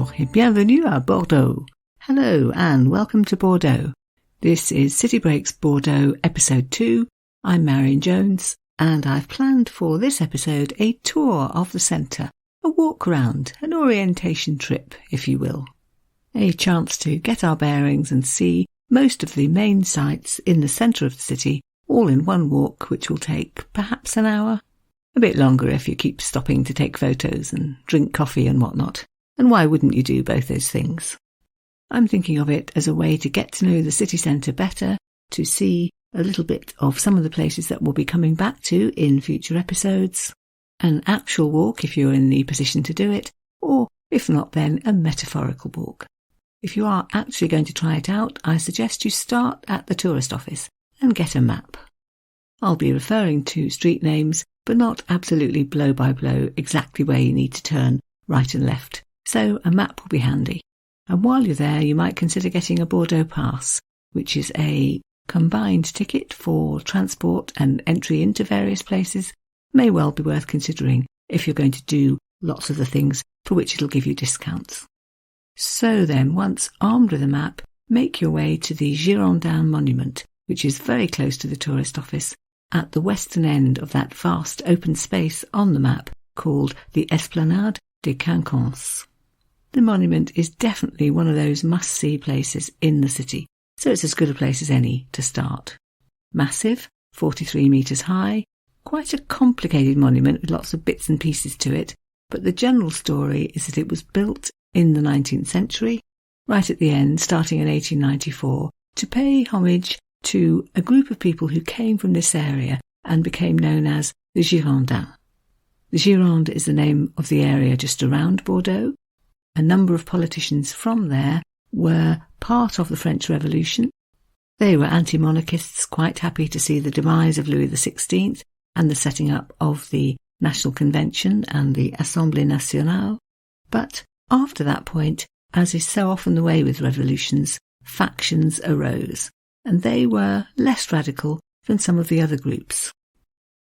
Bonjour et bienvenue à Bordeaux. Hello and welcome to Bordeaux. This is City Breaks Bordeaux episode 2. I'm Marion Jones and I've planned for this episode a tour of the centre, a walk around, an orientation trip, if you will. A chance to get our bearings and see most of the main sites in the centre of the city, all in one walk, which will take perhaps an hour. A bit longer if you keep stopping to take photos and drink coffee and whatnot. And why wouldn't you do both those things? I'm thinking of it as a way to get to know the city centre better, to see a little bit of some of the places that we'll be coming back to in future episodes, an actual walk if you're in the position to do it, or if not then a metaphorical walk. If you are actually going to try it out, I suggest you start at the tourist office and get a map. I'll be referring to street names, but not absolutely blow by blow exactly where you need to turn right and left, so a map will be handy. And while you're there, you might consider getting a Bordeaux pass, which is a combined ticket for transport and entry into various places. May well be worth considering if you're going to do lots of the things for which it'll give you discounts. So then, once armed with a map, make your way to the Girondin Monument, which is very close to the tourist office, at the western end of that vast open space on the map called the Esplanade des Quinconces. The monument is definitely one of those must-see places in the city, so it's as good a place as any to start. Massive, 43 metres high, quite a complicated monument with lots of bits and pieces to it, but the general story is that it was built in the 19th century, right at the end, starting in 1894, to pay homage to a group of people who came from this area and became known as the Girondins. The Gironde is the name of the area just around Bordeaux. A number of politicians from there were part of the French Revolution. They were anti-monarchists, quite happy to see the demise of Louis XVI and the setting up of the National Convention and the Assemblée Nationale. But after that point, as is so often the way with revolutions, factions arose, and they were less radical than some of the other groups.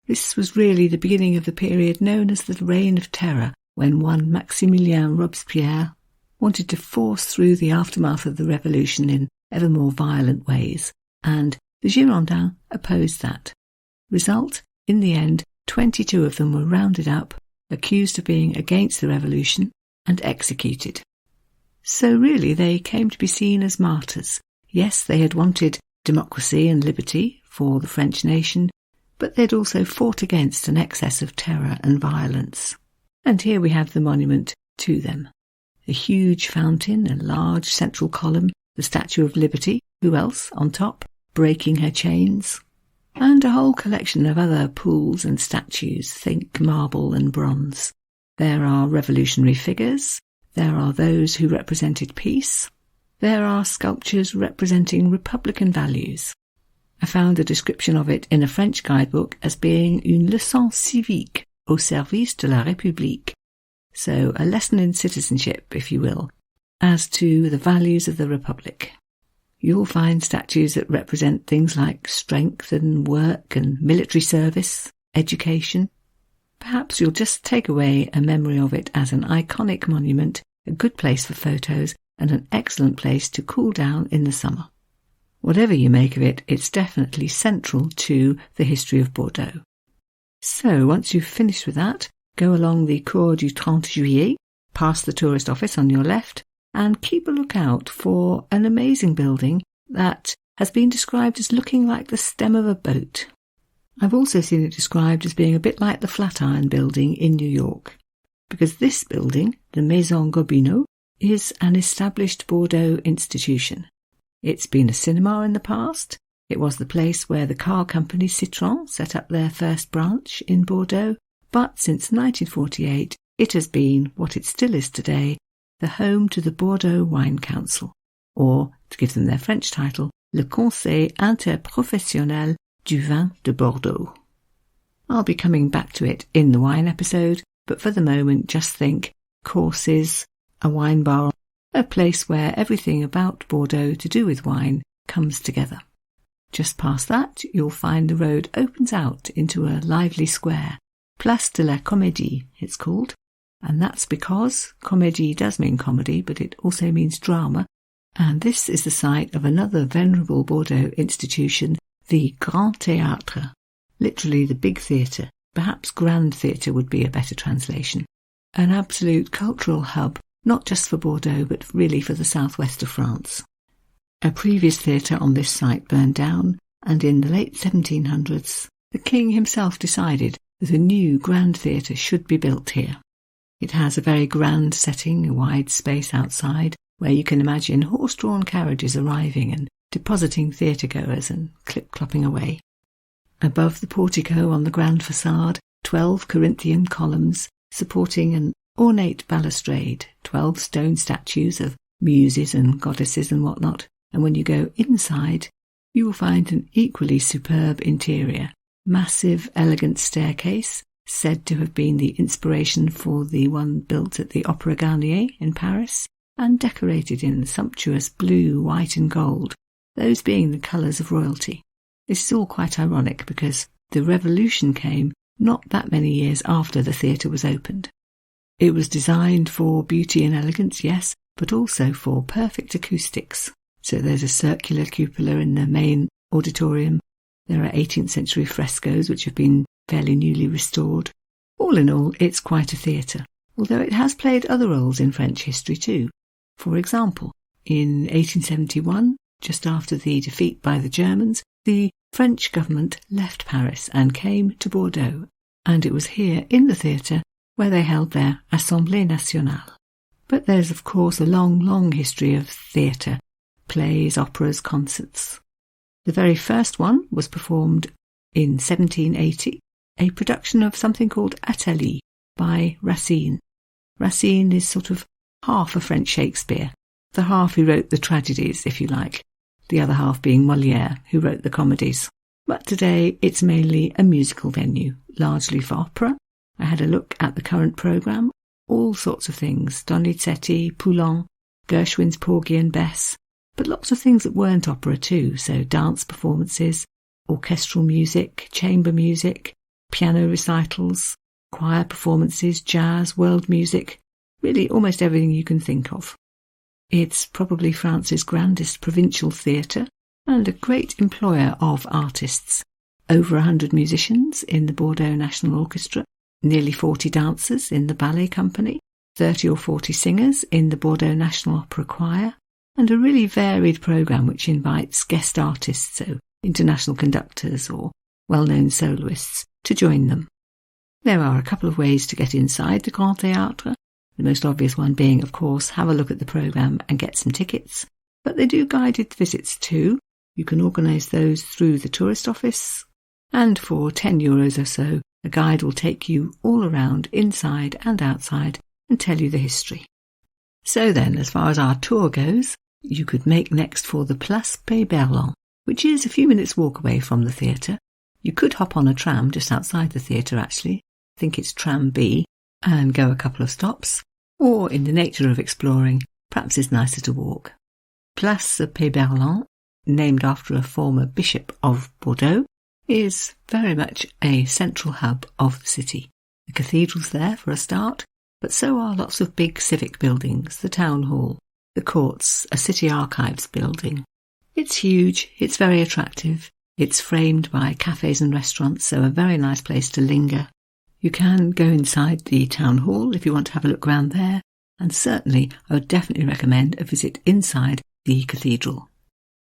This was really the beginning of the period known as the Reign of Terror, when one Maximilien Robespierre wanted to force through the aftermath of the revolution in ever more violent ways, and the Girondins opposed that. Result, in the end, 22 of them were rounded up, accused of being against the revolution, and executed. So really they came to be seen as martyrs. Yes, they had wanted democracy and liberty for the French nation, but they'd also fought against an excess of terror and violence. And here we have the monument to them. A huge fountain, a large central column, the Statue of Liberty, who else, on top, breaking her chains, and a whole collection of other pools and statues, think marble and bronze. There are revolutionary figures, there are those who represented peace, there are sculptures representing republican values. I found a description of it in a French guidebook as being une leçon civique au service de la République, so a lesson in citizenship, if you will, as to the values of the Republic. You'll find statues that represent things like strength and work and military service, education. Perhaps you'll just take away a memory of it as an iconic monument, a good place for photos, and an excellent place to cool down in the summer. Whatever you make of it, it's definitely central to the history of Bordeaux. So once you've finished with that, go along the Cours du 30 Juillet, past the tourist office on your left, and keep a lookout for an amazing building that has been described as looking like the stem of a boat. I've also seen it described as being a bit like the Flatiron Building in New York, because this building, the Maison Gobineau, is an established Bordeaux institution. It's been a cinema in the past. It was the place where the car company Citroën set up their first branch in Bordeaux, but since 1948 it has been, what it still is today, the home to the Bordeaux Wine Council, or, to give them their French title, Le Conseil Interprofessionnel du Vin de Bordeaux. I'll be coming back to it in the wine episode, but for the moment just think courses, a wine bar, a place where everything about Bordeaux to do with wine comes together. Just past that, you'll find the road opens out into a lively square. Place de la Comédie, it's called. and that's because comédie does mean comedy, but it also means drama, and this is the site of another venerable Bordeaux institution, the Grand Théâtre, literally the big theatre. Perhaps Grand Theatre would be a better translation. An absolute cultural hub, not just for Bordeaux, but really for the southwest of France. A previous theatre on this site burned down, and in the late 1700s, the king himself decided that a new Grand Theatre should be built here. It has a very grand setting, a wide space outside, where you can imagine horse-drawn carriages arriving and depositing theatre-goers and clip-clopping away. Above the portico on the grand facade, 12 Corinthian columns supporting an ornate balustrade, 12 stone statues of muses and goddesses and whatnot, and when you go inside, you will find an equally superb interior. Massive, elegant staircase, said to have been the inspiration for the one built at the Opéra Garnier in Paris, and decorated in sumptuous blue, white and gold, those being the colours of royalty. This is all quite ironic because the revolution came not that many years after the theatre was opened. It was designed for beauty and elegance, yes, but also for perfect acoustics. So there's a circular cupola in the main auditorium. There are 18th century frescoes which have been fairly newly restored. All in all, it's quite a theatre, although it has played other roles in French history too. For example, in 1871, just after the defeat by the Germans, the French government left Paris and came to Bordeaux, and it was here in the theatre where they held their Assemblée Nationale. But there's of course a long, long history of theatre, plays, operas, concerts. The very first one was performed in 1780, a production of something called Athalie by Racine. Racine is sort of half a French Shakespeare, the half who wrote the tragedies, if you like, the other half being Molière, who wrote the comedies. But today it's mainly a musical venue, largely for opera. I had a look at the current programme, all sorts of things, Donizetti, Poulenc, Gershwin's Porgy and Bess, but lots of things that weren't opera too, so dance performances, orchestral music, chamber music, piano recitals, choir performances, jazz, world music, really almost everything you can think of. It's probably France's grandest provincial theatre and a great employer of artists. Over 100 musicians in the Bordeaux National Orchestra, nearly 40 dancers in the ballet company, 30 or 40 singers in the Bordeaux National Opera Choir, and a really varied programme which invites guest artists, so international conductors or well-known soloists, to join them. There are a couple of ways to get inside the Grand Théâtre, the most obvious one being, of course, have a look at the programme and get some tickets, but they do guided visits too. You can organise those through the tourist office, and for €10 or so, a guide will take you all around, inside and outside, and tell you the history. So then, as far as our tour goes, you could make next for the Place Pey-Berland, which is a few minutes' walk away from the theatre. You could hop on a tram just outside the theatre, actually. I think it's Tram B, and go a couple of stops. Or, in the nature of exploring, perhaps it's nicer to walk. Place Pey-Berland, named after a former bishop of Bordeaux, is very much a central hub of the city. The cathedral's there for a start, but so are lots of big civic buildings, the town hall, the courts, a city archives building. It's huge, it's very attractive, it's framed by cafes and restaurants, so a very nice place to linger. You can go inside the town hall if you want to have a look around there, and certainly I would definitely recommend a visit inside the cathedral.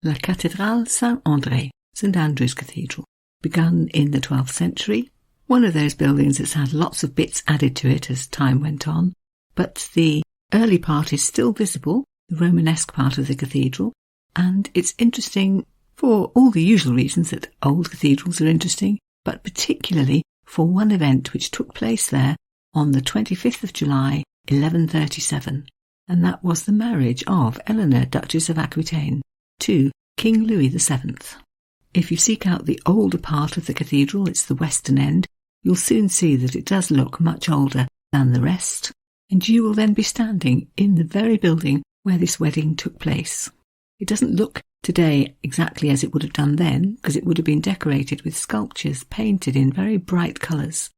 La Cathédrale Saint-André, St Andrew's Cathedral, begun in the 12th century, one of those buildings that's had lots of bits added to it as time went on, but the early part is still visible, the Romanesque part of the cathedral, and it's interesting for all the usual reasons that old cathedrals are interesting, but particularly for one event which took place there on the 25th of July, 1137, and that was the marriage of Eleanor, Duchess of Aquitaine, to King Louis VII. If you seek out the older part of the cathedral, it's the western end, you'll soon see that it does look much older than the rest, and you will then be standing in the very building where this wedding took place. It doesn't look today exactly as it would have done then, because it would have been decorated with sculptures painted in very bright colours.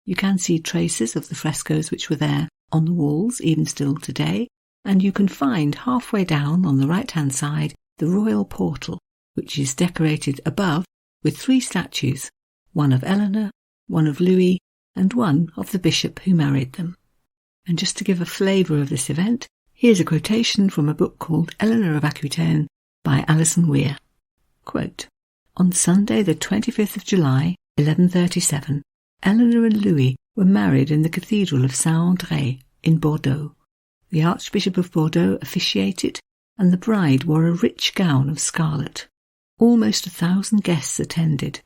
You can see traces of the frescoes which were there on the walls even still today, and you can find halfway down on the right-hand side the royal portal, which is decorated above with 3 statues, one of Eleanor, one of Louis, and one of the bishop who married them. And just to give a flavour of this event, here's a quotation from a book called Eleanor of Aquitaine by Alison Weir. Quote, "On Sunday the 25th of July, 1137, Eleanor and Louis were married in the Cathedral of Saint-André in Bordeaux. The Archbishop of Bordeaux officiated, and the bride wore a rich gown of scarlet. Almost 1,000 guests attended.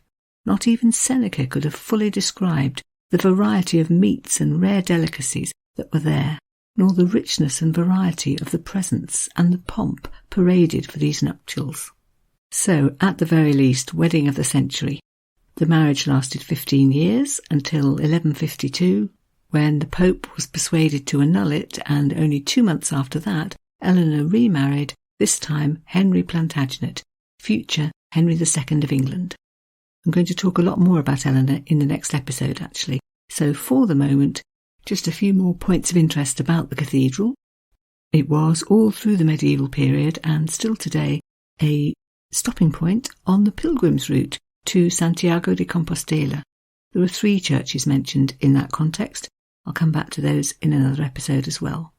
Not even Seneca could have fully described the variety of meats and rare delicacies that were there, nor the richness and variety of the presents and the pomp paraded for these nuptials. So, at the very least, wedding of the century. The marriage lasted 15 years, until 1152, when the Pope was persuaded to annul it, and only 2 months after that, Eleanor remarried, this time Henry Plantagenet, future Henry II of England. I'm going to talk a lot more about Eleanor in the next episode, actually. So for the moment, just a few more points of interest about the cathedral. It was, all through the medieval period and still today, a stopping point on the pilgrim's route to Santiago de Compostela. There are 3 churches mentioned in that context. I'll come back to those in another episode as well.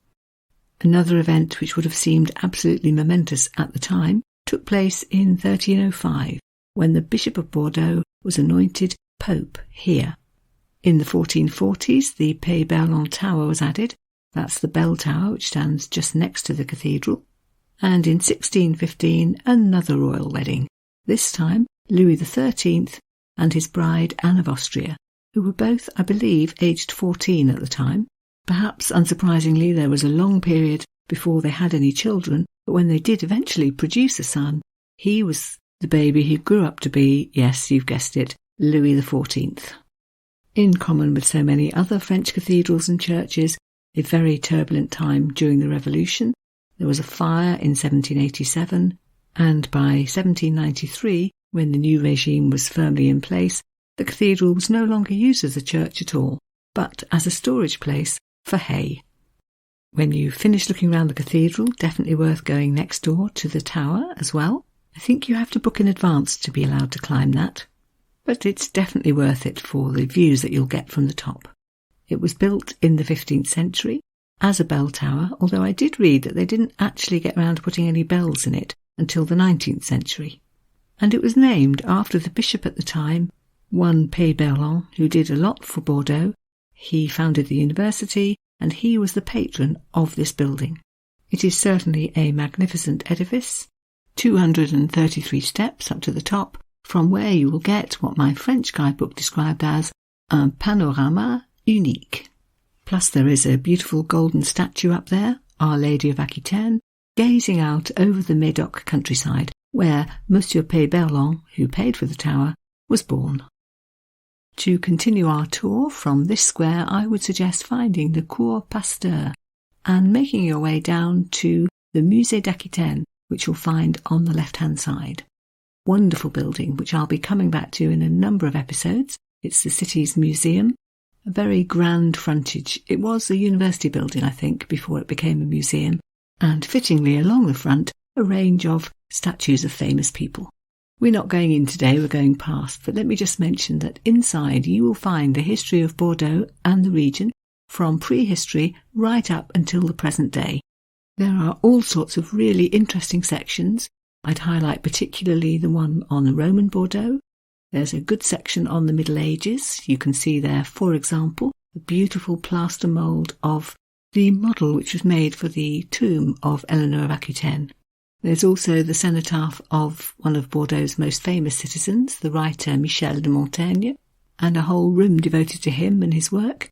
Another event which would have seemed absolutely momentous at the time took place in 1305, when the Bishop of Bordeaux was anointed Pope here. In the 1440s, the Pey-Berland Tower was added. That's the bell tower which stands just next to the cathedral. And in 1615, another royal wedding, this time Louis XIII and his bride Anne of Austria, who were both, I believe, aged 14 at the time. Perhaps unsurprisingly, there was a long period before they had any children, but when they did eventually produce a son, he was the baby who grew up to be, yes, you've guessed it, Louis XIV. In common with so many other French cathedrals and churches, a very turbulent time during the Revolution. There was a fire in 1787, and by 1793, when the new regime was firmly in place, the cathedral was no longer used as a church at all, but as a storage place for hay. When you finish looking around the cathedral, definitely worth going next door to the tower as well. I think you have to book in advance to be allowed to climb that, but it's definitely worth it for the views that you'll get from the top. It was built in the 15th century as a bell tower, although I did read that they didn't actually get around to putting any bells in it until the 19th century. And it was named after the bishop at the time, one Pey-Berland, who did a lot for Bordeaux. He founded the university, and he was the patron of this building. It is certainly a magnificent edifice, 233 steps up to the top, from where you will get what my French guidebook described as un panorama unique. Plus there is a beautiful golden statue up there, Our Lady of Aquitaine, gazing out over the Médoc countryside, where Monsieur Pey-Berland, who paid for the tower, was born. To continue our tour from this square, I would suggest finding the Cour Pasteur and making your way down to the Musée d'Aquitaine, which you'll find on the left-hand side. Wonderful building, which I'll be coming back to in a number of episodes. It's the city's museum, a very grand frontage. It was a university building, I think, before it became a museum, and fittingly along the front, a range of statues of famous people. We're not going in today, we're going past, but let me just mention that inside you will find the history of Bordeaux and the region from prehistory right up until the present day. There are all sorts of really interesting sections. I'd highlight particularly the one on the Roman Bordeaux. There's a good section on the Middle Ages. You can see there, for example, the beautiful plaster mould of the model which was made for the tomb of Eleanor of Aquitaine. There's also the cenotaph of one of Bordeaux's most famous citizens, the writer Michel de Montaigne, and a whole room devoted to him and his work.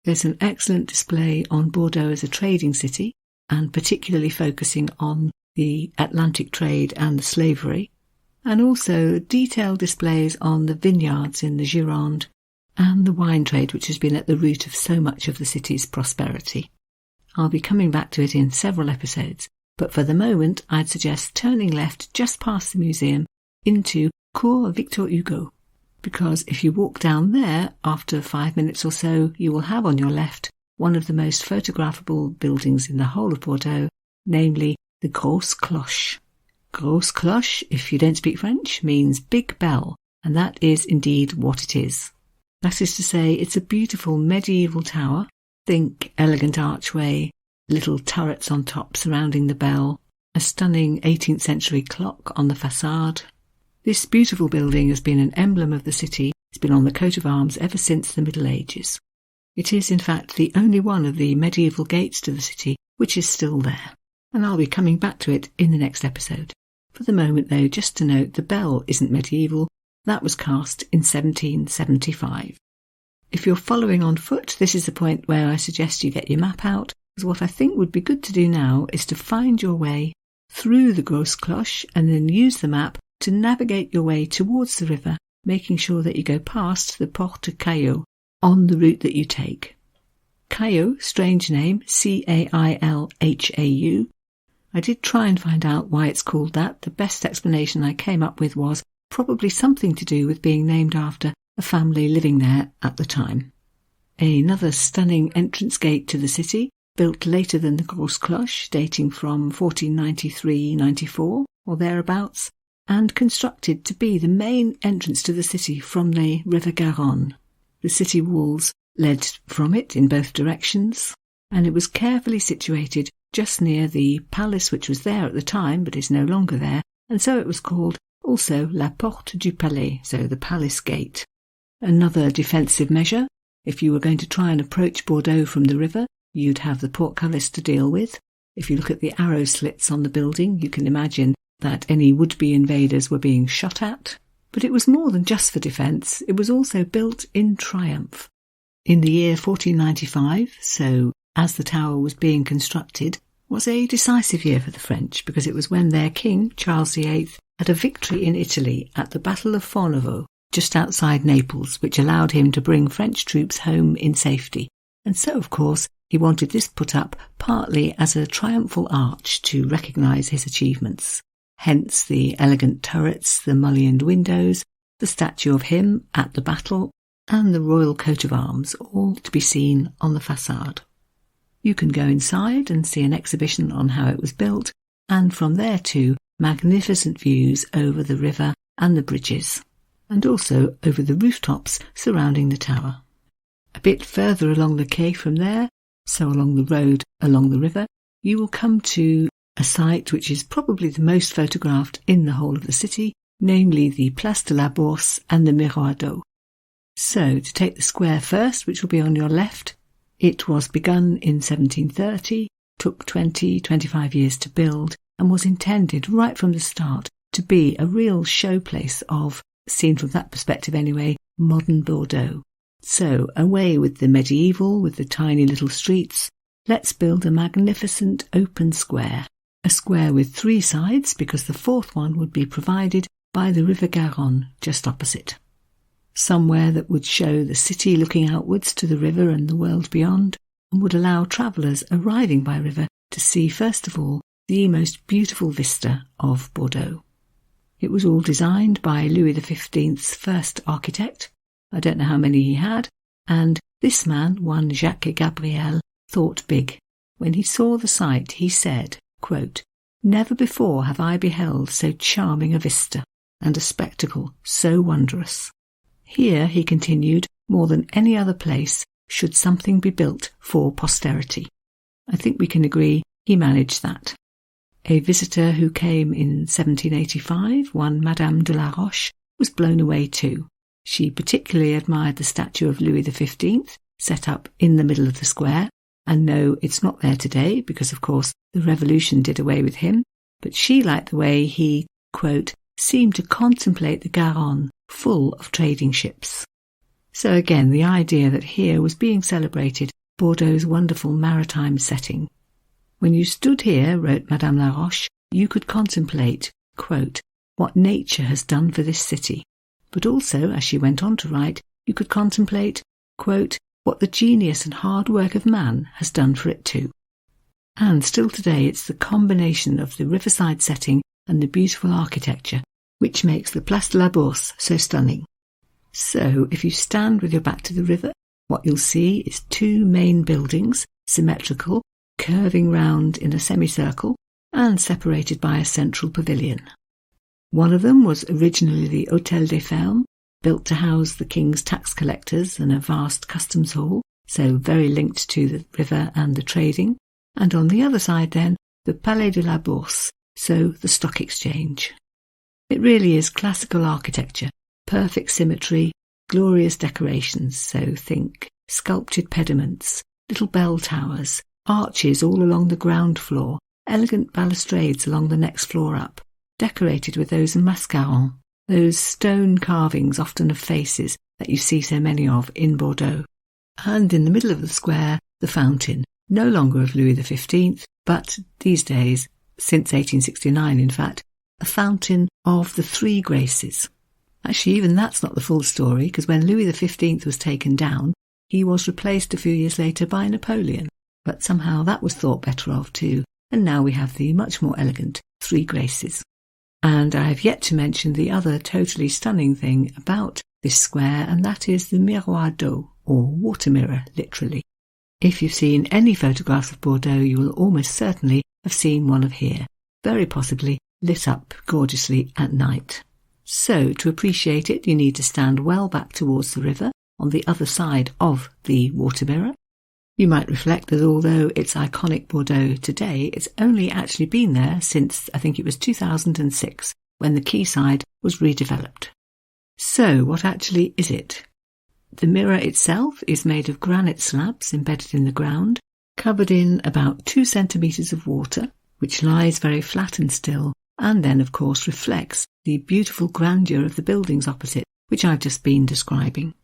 There's an excellent display on Bordeaux as a trading city, and particularly focusing on the Atlantic trade and the slavery, and also detailed displays on the vineyards in the Gironde and the wine trade, which has been at the root of so much of the city's prosperity. I'll be coming back to it in several episodes, but for the moment I'd suggest turning left just past the museum into Cour Victor Hugo, because if you walk down there, after 5 minutes or so, you will have on your left one of the most photographable buildings in the whole of Bordeaux, namely the Grosse Cloche. Grosse Cloche, if you don't speak French, means big bell, and that is indeed what it is. That is to say, it's a beautiful medieval tower. Think elegant archway, little turrets on top surrounding the bell, a stunning 18th century clock on the facade. This beautiful building has been an emblem of the city. It's been on the coat of arms ever since the Middle Ages. It is, in fact, the only one of the medieval gates to the city which is still there, and I'll be coming back to it in the next episode. For the moment, though, just to note, the bell isn't medieval. That was cast in 1775. If you're following on foot, this is the point where I suggest you get your map out, because what I think would be good to do now is to find your way through the Grosse Cloche and then use the map to navigate your way towards the river, making sure that you go past the Porte Cailhau on the route that you take. Cailhau, strange name, Cailhau. I did try and find out why it's called that. The best explanation I came up with was probably something to do with being named after a family living there at the time. Another stunning entrance gate to the city, built later than the Grosse Cloche, dating from 1493-94 or thereabouts, and constructed to be the main entrance to the city from the River Garonne. The city walls led from it in both directions, and it was carefully situated just near the palace which was there at the time but is no longer there, and so it was called also La Porte du Palais, so the palace gate. Another defensive measure, if you were going to try and approach Bordeaux from the river, you'd have the portcullis to deal with. If you look at the arrow slits on the building, you can imagine that any would-be invaders were being shot at. But it was more than just for defence, it was also built in triumph. In the year 1495, so as the tower was being constructed, was a decisive year for the French, because it was when their king, Charles VIII, had a victory in Italy at the Battle of Fornovo, just outside Naples, which allowed him to bring French troops home in safety. And so, of course, he wanted this put up partly as a triumphal arch to recognise his achievements. Hence the elegant turrets, the mullioned windows, the statue of him at the battle, and the royal coat of arms, all to be seen on the facade. You can go inside and see an exhibition on how it was built, and from there too, magnificent views over the river and the bridges, and also over the rooftops surrounding the tower. A bit further along the quay from there, so along the road along the river, you will come to a site which is probably the most photographed in the whole of the city, namely the Place de la Bourse and the Miroir d'Eau. So, to take the square first, which will be on your left, it was begun in 1730, took 25 years to build, and was intended right from the start to be a real showplace of, seen from that perspective anyway, modern Bordeaux. So, away with the medieval, with the tiny little streets, let's build a magnificent open square. A square with 3 sides, because the 4th one would be provided by the River Garonne just opposite. Somewhere that would show the city looking outwards to the river and the world beyond, and would allow travellers arriving by river to see first of all the most beautiful vista of Bordeaux. It was all designed by Louis XV's first architect. I don't know how many he had, and this man, one Jacques Gabriel, thought big. When he saw the site, he said, quote, "Never before have I beheld so charming a vista, and a spectacle so wondrous. Here," he continued, "more than any other place, should something be built for posterity." I think we can agree he managed that. A visitor who came in 1785, one Madame de la Roche, was blown away too. She particularly admired the statue of Louis XV, set up in the middle of the square, and no, it's not there today, because of course the revolution did away with him, but she liked the way he, quote, "seemed to contemplate the Garonne, full of trading ships." So again, the idea that here was being celebrated Bordeaux's wonderful maritime setting. "When you stood here," wrote Madame La Roche, "you could contemplate, quote, what nature has done for this city. But also, as she went on to write, you could contemplate, quote, what the genius and hard work of man has done for it too." And still today it's the combination of the riverside setting and the beautiful architecture which makes the Place de la Bourse so stunning. So if you stand with your back to the river, What you'll see is two main buildings, symmetrical, curving round in a semicircle and separated by a central pavilion. One of them was originally the Hôtel des Fermes, built to house the king's tax collectors and a vast customs hall, so very linked to the river and the trading, and on the other side then, the Palais de la Bourse, so the stock exchange. It really is classical architecture, perfect symmetry, glorious decorations, so think sculptured pediments, little bell towers, arches all along the ground floor, elegant balustrades along the next floor up, decorated with those mascarons, those stone carvings often of faces that you see so many of in Bordeaux. And in the middle of the square, the fountain, no longer of Louis XV, but these days, since 1869 in fact, a fountain of the Three Graces. Actually, even that's not the full story, because when Louis XV was taken down, he was replaced a few years later by Napoleon. But somehow that was thought better of too, and now we have the much more elegant Three Graces. And I have yet to mention the other totally stunning thing about this square, and that is the miroir d'eau, or water mirror, literally. If you've seen any photographs of Bordeaux, you will almost certainly have seen one of here, very possibly lit up gorgeously at night. So, to appreciate it, you need to stand well back towards the river, on the other side of the water mirror. You might reflect that although it's iconic Bordeaux today, it's only actually been there since, I think it was 2006, when the quayside was redeveloped. So, what actually is it? The mirror itself is made of granite slabs embedded in the ground, covered in about 2 centimetres of water, which lies very flat and still, and then of course reflects the beautiful grandeur of the buildings opposite, which I've just been describing.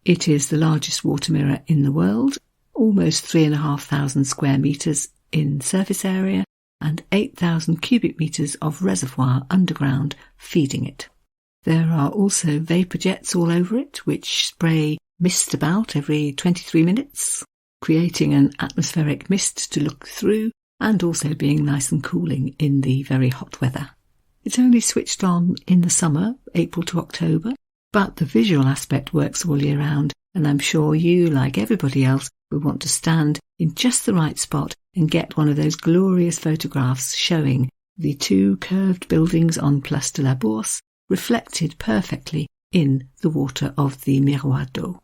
It is the largest water mirror in the world, almost 3,500 square metres in surface area and 8,000 cubic metres of reservoir underground feeding it. There are also vapour jets all over it, which spray mist about every 23 minutes, creating an atmospheric mist to look through and also being nice and cooling in the very hot weather. It's only switched on in the summer, April to October, but the visual aspect works all year round, and I'm sure you, like everybody else, will want to stand in just the right spot and get one of those glorious photographs showing the 2 curved buildings on Place de la Bourse reflected perfectly in the water of the miroir d'eau.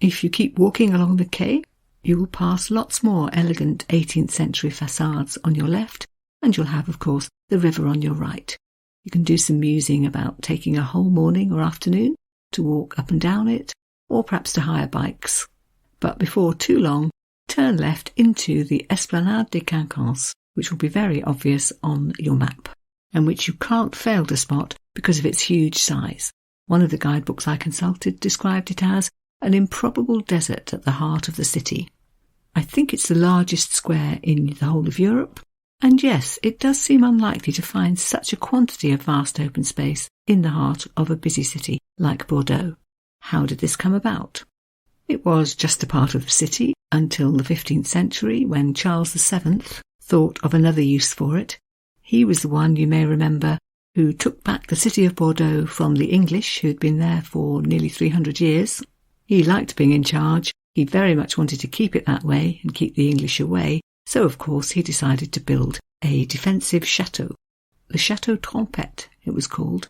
If you keep walking along the quay, you will pass lots more elegant 18th century facades on your left, and you'll have, of course, the river on your right. You can do some musing about taking a whole morning or afternoon to walk up and down it, or perhaps to hire bikes. But before too long, turn left into the Esplanade des Quinconces, which will be very obvious on your map, and which you can't fail to spot because of its huge size. One of the guidebooks I consulted described it as an improbable desert at the heart of the city. I think it's the largest square in the whole of Europe, and yes, it does seem unlikely to find such a quantity of vast open space in the heart of a busy city like Bordeaux. How did this come about? It was just a part of the city until the 15th century, when Charles VII thought of another use for it. He was the one, you may remember, who took back the city of Bordeaux from the English, who'd been there for nearly 300 years. He liked being in charge. He very much wanted to keep it that way and keep the English away, so of course he decided to build a defensive chateau. The Chateau Trompette, it was called.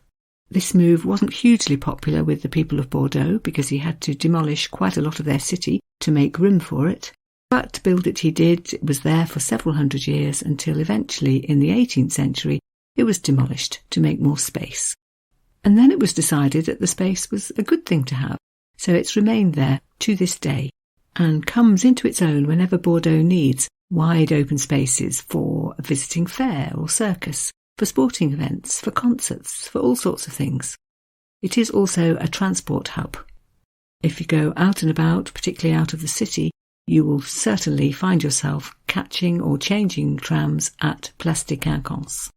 This move wasn't hugely popular with the people of Bordeaux because he had to demolish quite a lot of their city to make room for it, but build it he did. It was there for several hundred years until eventually in the 18th century it was demolished to make more space. And then it was decided that the space was a good thing to have, so it's remained there to this day and comes into its own whenever Bordeaux needs wide open spaces for a visiting fair or circus, for sporting events, for concerts, for all sorts of things. It is also a transport hub. If you go out and about, particularly out of the city, you will certainly find yourself catching or changing trams at Place des Quinconces.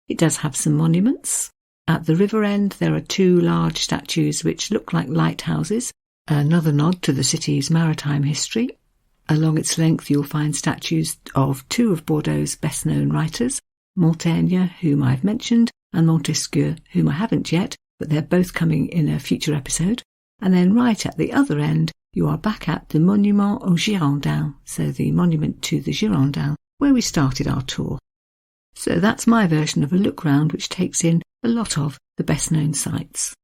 It does have some monuments. At the river end there are 2 large statues which look like lighthouses, another nod to the city's maritime history. Along its length you'll find statues of 2 of Bordeaux's best-known writers, Montaigne, whom I've mentioned, and Montesquieu, whom I haven't yet, but they're both coming in a future episode. And then right at the other end you are back at the Monument aux Girondins, so the monument to the Girondins, where we started our tour. So that's my version of a look round which takes in a lot of the best known sites.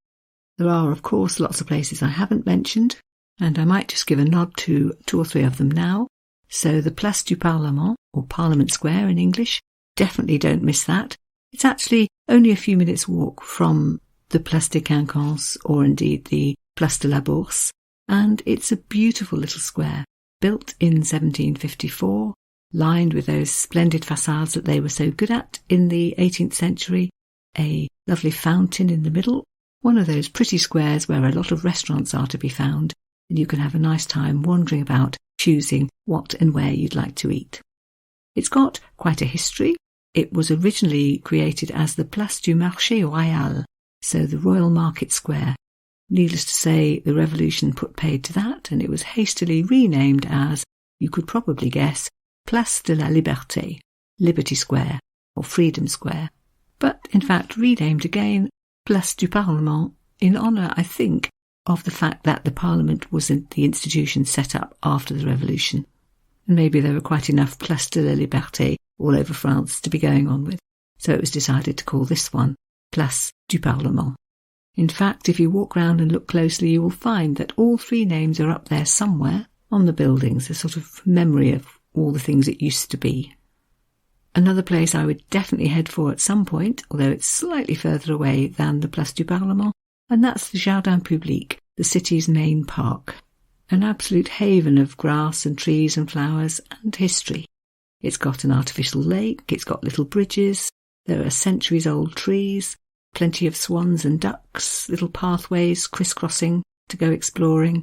There are, of course, lots of places I haven't mentioned, and I might just give a nod to 2 or 3 of them now. So the Place du Parlement, or Parliament Square in English, definitely don't miss that. It's actually only a few minutes' walk from the Place des Quinconces, or indeed the Place de la Bourse, and it's a beautiful little square, built in 1754, lined with those splendid facades that they were so good at in the 18th century, a lovely fountain in the middle, one of those pretty squares where a lot of restaurants are to be found, and you can have a nice time wandering about, choosing what and where you'd like to eat. It's got quite a history. It was originally created as the Place du Marché Royal, so the Royal Market Square. Needless to say, the revolution put paid to that, and it was hastily renamed as, you could probably guess, Place de la Liberté, Liberty Square, or Freedom Square, but in fact renamed again Place du Parlement in honour, I think, of the fact that the Parliament was the institution set up after the revolution. And maybe there were quite enough Place de la Liberté all over France to be going on with, so it was decided to call this one Place du Parlement. In fact, if you walk round and look closely, you will find that all 3 names are up there somewhere on the buildings, a sort of memory of all the things it used to be. Another place I would definitely head for at some point, although it's slightly further away than the Place du Parlement, and that's the Jardin Public, the city's main park. An absolute haven of grass and trees and flowers and history. It's got an artificial lake, it's got little bridges, there are centuries-old trees, plenty of swans and ducks, little pathways crisscrossing to go exploring,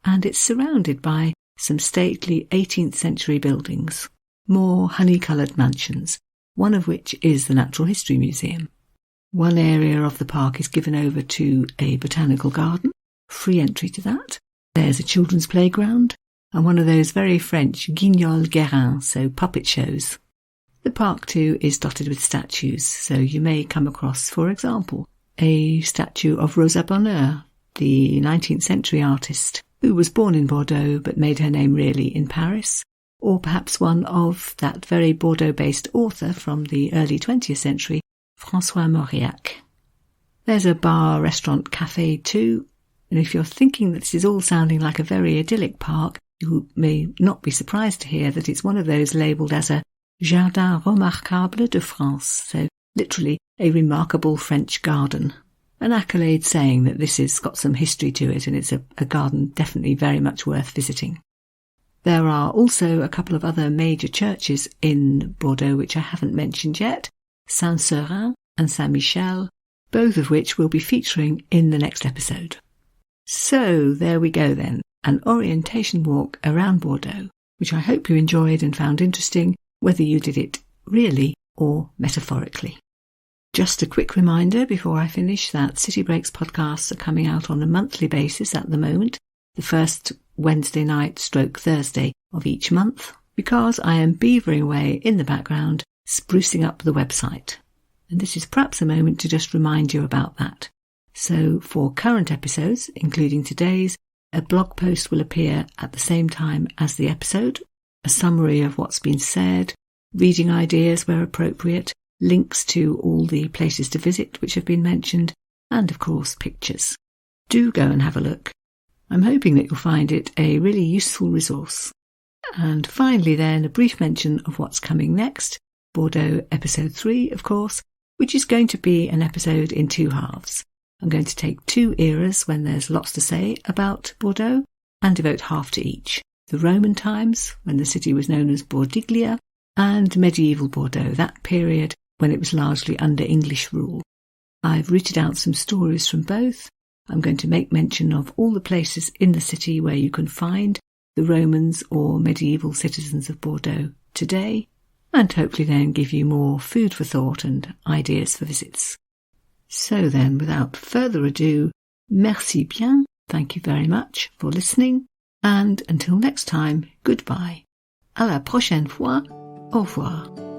and it's surrounded by some stately 18th century buildings, more honey-coloured mansions, one of which is the Natural History Museum. One area of the park is given over to a botanical garden, free entry to that. There's a children's playground, and one of those very French guignol-guérins, so puppet shows. The park too is dotted with statues, so you may come across, for example, a statue of Rosa Bonheur, the 19th century artist, who was born in Bordeaux but made her name really in Paris, or perhaps one of that very Bordeaux-based author from the early 20th century, François Mauriac. There's a bar, restaurant, cafe too, and if you're thinking that this is all sounding like a very idyllic park, you may not be surprised to hear that it's one of those labelled as a Jardin remarquable de France, so literally a remarkable French garden. An accolade saying that this has got some history to it, and it's a garden definitely very much worth visiting. There are also a couple of other major churches in Bordeaux which I haven't mentioned yet, Saint-Seurin and Saint-Michel, both of which will be featuring in the next episode. So there we go then, an orientation walk around Bordeaux, which I hope you enjoyed and found interesting, whether you did it really or metaphorically. Just a quick reminder before I finish that City Breaks podcasts are coming out on a monthly basis at the moment, the first Wednesday night / Thursday of each month, because I am beavering away in the background, sprucing up the website. And this is perhaps a moment to just remind you about that. So for current episodes, including today's, a blog post will appear at the same time as the episode, a summary of what's been said, reading ideas where appropriate, links to all the places to visit which have been mentioned, and of course pictures. Do go and have a look. I'm hoping that you'll find it a really useful resource. And finally then, a brief mention of what's coming next, Bordeaux episode 3, of course, which is going to be an episode in 2 halves. I'm going to take 2 eras when there's lots to say about Bordeaux and devote half to each. The Roman times, when the city was known as Bordiglia, and medieval Bordeaux, that period when it was largely under English rule. I've rooted out some stories from both. I'm going to make mention of all the places in the city where you can find the Romans or medieval citizens of Bordeaux today, and hopefully then give you more food for thought and ideas for visits. So then, without further ado, merci bien, thank you very much for listening, and until next time, goodbye. À la prochaine fois, au revoir.